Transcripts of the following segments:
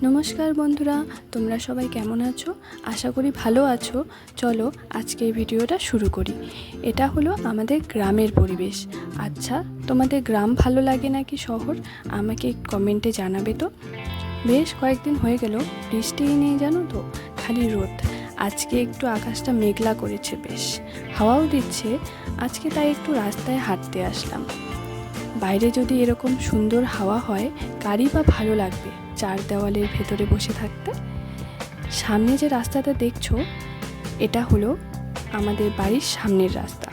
নমস্কার বন্ধুরা, তোমরা সবাই কেমন আছো? আশা করি ভালো আছো। চলো আজকে এই ভিডিওটা শুরু করি। এটা হলো আমাদের গ্রামের পরিবেশ। আচ্ছা, তোমাদের গ্রাম ভালো লাগে নাকি শহর? আমাকে কমেন্টে জানাবে তো। বেশ কয়েকদিন হয়ে গেল বৃষ্টিই নেই, জানো তো, খালি রোদ। আজকে একটু আকাশটা মেঘলা করেছে, বেশ হাওয়াও দিচ্ছে আজকে, তাই একটু রাস্তায় হাঁটতে আসলাম। বাইরে যদি এরকম সুন্দর হাওয়া হয়, কারই বা ভালো লাগবে চার দেওয়ালের ভেতরে বসে থাকতে। সামনে যে রাস্তাটা দেখছো, এটা হলো আমাদের বাড়ির সামনের রাস্তা।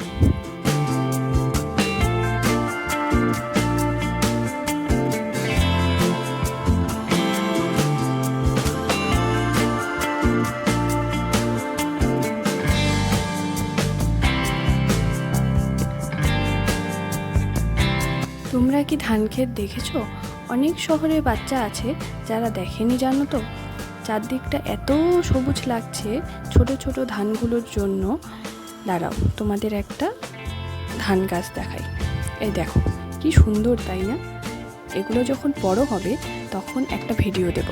তোমরা কি ধান ক্ষেত দেখেছো? অনেক শহরের বাচ্চা আছে যারা দেখেনি, জানো তো। চারদিকটা এত সবুজ লাগছে ছোট ছোট ধানগুলোর জন্য। দাঁড়াও, তোমাদের একটা ধান গাছ দেখাই। এই দেখো কি সুন্দর, তাই না? এগুলো যখন বড় হবে তখন একটা ভিডিও দেব।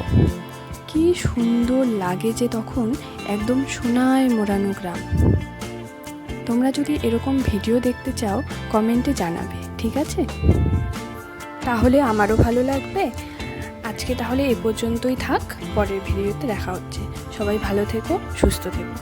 কি সুন্দর লাগে যে তখন, একদম সোনায় মোড়ানো গ্রাম। তোমরা যদি এরকম ভিডিও দেখতে চাও কমেন্টে জানাবে, ঠিক আছে? তাহলে আমারও ভালো লাগবে। আজকে তাহলে এ পর্যন্তই থাক, পরের ভিডিওতে দেখা হচ্ছে। সবাই ভালো থেকো, সুস্থ থেকো।